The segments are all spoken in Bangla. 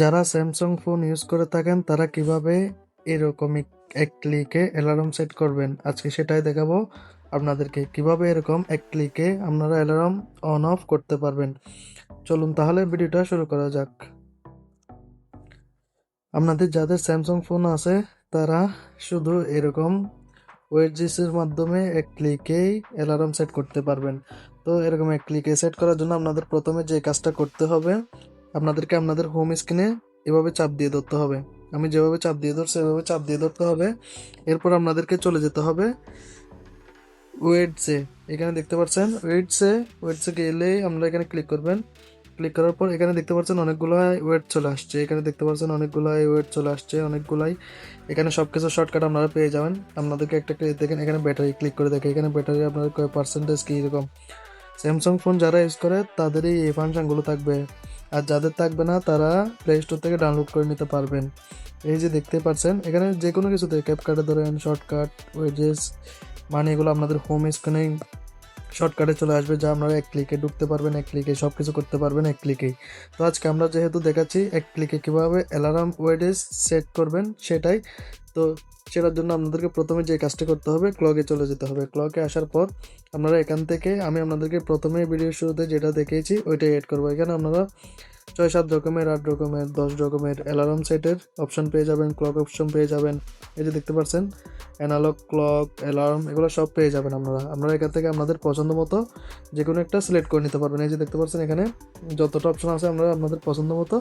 যারা স্যামসাং ফোন ইউজ করে থাকেন তারা কিভাবে এরকম এক ক্লিকে অ্যালার্ম সেট করবেন, আজকে সেটাই দেখাবো আপনাদেরকে। কিভাবে এরকম এক ক্লিকে আপনারা অ্যালার্ম অন অফ করতে পারবেন। চলুন তাহলে ভিডিওটা শুরু করা যাক। আপনাদের যাদের স্যামসাং ফোন আছে তারা শুধু এরকম ওয়েজিসের মাধ্যমে এক ক্লিকেই অ্যালার্ম সেট করতে পারবেন। তো এরকম এক ক্লিকে সেট করার জন্য আপনাদের প্রথমে যে কাজটা করতে হবে, আপনাদেরকে আপনাদের হোম স্ক্রিনে এভাবে চাপ দিয়ে ধরতে হবে। আমি যেভাবে চাপ দিয়ে ধরছি এভাবে চাপ দিয়ে ধরতে হবে। এরপর আপনাদেরকে চলে যেতে হবে ওয়েডসে। এখানে দেখতে পাচ্ছেন ওয়েডসে গেলেই আমরা এখানে ক্লিক করবেন। ক্লিক করার পর এখানে দেখতে পাচ্ছেন অনেকগুলাই ওয়েট চলে আসছে। এখানে দেখতে পাচ্ছেন অনেকগুলাই ওয়েট চলে আসছে, অনেকগুলাই। এখানে সব কিছু শর্টকাট আপনারা পেয়ে যাবেন। আপনাদেরকে একটা দেখেন, এখানে ব্যাটারি ক্লিক করে দেখে এখানে ব্যাটারি আপনার পার্সেন্টেজ কী রকম। স্যামসাং ফোন যারা ইউজ করে তাদেরই এই ফাংশনগুলো থাকবে, আর যাদের থাকবে না তারা প্লে স্টোর থেকে ডাউনলোড করে নিতে পারবেন। এই যে দেখতে পাচ্ছেন এখানে যে কোনো কিছুতে ক্যাপকাটে ধরেন শর্টকাট ওয়েজেস, মানে এগুলো আপনাদের হোম স্ক্রিনে শর্টকাটে চলে আসবে, যা আপনারা এক ক্লিকে ঢুকতে পারবেন, এক ক্লিকে সব কিছু করতে পারবেন এক ক্লিকেই। তো আজকে আমরা যেহেতু দেখাচ্ছি এক ক্লিকে কীভাবে অ্যালার্ম ওয়েডেজ সেট করবেন সেটাই। তো সেটার জন্য আপনাদেরকে প্রথমে যে কাজটা করতে হবে, ক্লকে চলে যেতে হবে। ক্লকে আসার পর আপনারা এখান থেকে, আমি আপনাদেরকে প্রথমে ভিডিওর শুরুতে যেটা দেখিয়েছি ওইটাই এড করবো। এখানে আপনারা 6-7 রকমের, 8 রকমের, 10 রকমের অ্যালার্ম সেটের অপশন পেয়ে যাবেন, ক্লক অপশন পেয়ে যাবেন। এই যে দেখতে পাচ্ছেন অ্যানালগ ক্লক, অ্যালার্ম, এগুলো সব পেয়ে যাবেন আপনারা এখান থেকে আপনাদের পছন্দ মতো যে কোনো একটা সিলেক্ট করে নিতে পারবেন। এই যে দেখতে পাচ্ছেন এখানে যতটা অপশন আছে আপনারা আপনাদের পছন্দ মতো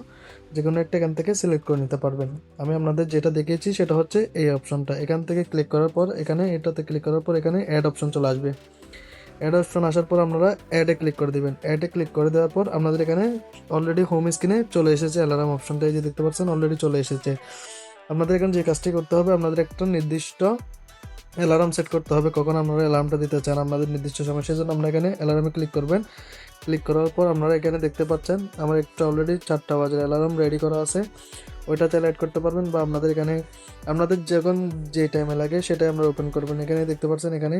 যে কোনো একটা এখান থেকে সিলেক্ট করে নিতে পারবেন। আমি আপনাদের যেটা দেখিয়েছি সেটা হচ্ছে এই অপশনটা। এখান থেকে ক্লিক করার পর এখানে এটাতে ক্লিক করার পর এখানে অ্যাড অপশন চলে আসবে। অ্যাড অপশন আসার পর আপনারা অ্যাডে ক্লিক করে দিবেন। অ্যাডে ক্লিক করে দেওয়ার পর আপনাদের এখানে অলরেডি হোম স্ক্রিনে চলে এসেছে অ্যালার্ম অপশনটা। এই যে দেখতে পাচ্ছেন অলরেডি চলে এসেছে। আপনাদের এখানে যে কাজটি করতে হবে, আপনাদের একটা নির্দিষ্ট অ্যালার্ম সেট করতে হবে কখন আপনারা অ্যালার্মটা দিতে চান আপনাদের নির্দিষ্ট সময়। সেই জন্য আপনারা এখানে অ্যালার্মে ক্লিক করবেন। ক্লিক করার পর আপনারা এখানে দেখতে পাচ্ছেন আমার একটা অলরেডি 4টা বাজার অ্যালার্ম রেডি করা আছে, ওইটা চাইলে অ্যাড করতে পারবেন, বা আপনাদের এখানে আপনাদের যখন যে টাইমে লাগে সেটাই আপনারা ওপেন করবেন। এখানে দেখতে পাচ্ছেন এখানে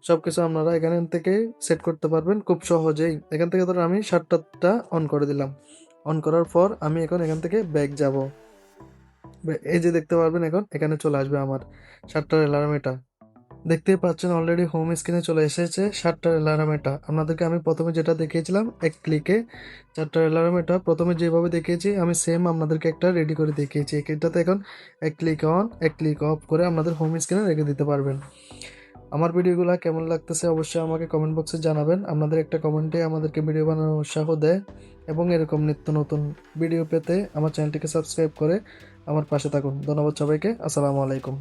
সব কিছু আপনারা এখান থেকে সেট করতে পারবেন খুব সহজেই। এখান থেকে ধরুন আমি 7টা অন করে দিলাম। অন করার পর আমি এখন এখান থেকে ব্যাক যাব। এই যে দেখতে পারবেন এখন এখানে চলে আসবে আমার 7টার অ্যালার্ম। এটা দেখতেই পাচ্ছেন অলরেডি হোম স্ক্রিনে চলে এসেছে 7টার অ্যালার্ম। এটা আপনাদেরকে আমি প্রথমে যেটা দেখিয়েছিলাম এক ক্লিকে 4টার অ্যালার্ম, এটা প্রথমে যেভাবে দেখিয়েছি আমি সেম আপনাদেরকে একটা রেডি করে দেখিয়েছি। এটাতে এখন এক ক্লিক অন এক ক্লিক অফ করে আপনাদের হোম স্ক্রিনে রেখে দিতে পারবেন। আমার ভিডিওগুলো কেমন লাগতেছে অবশ্যই আমাকে কমেন্ট বক্সে জানাবেন। আপনাদের একটা কমেন্টে আমাদেরকে ভিডিও বানানোর উৎসাহ দেয়, এবং এরকম নিত্য নতুন ভিডিও পেতে আমার চ্যানেলটিকে সাবস্ক্রাইব করে আমার পাশে থাকুন। ধন্যবাদ সবাইকে। আসসালামু আলাইকুম।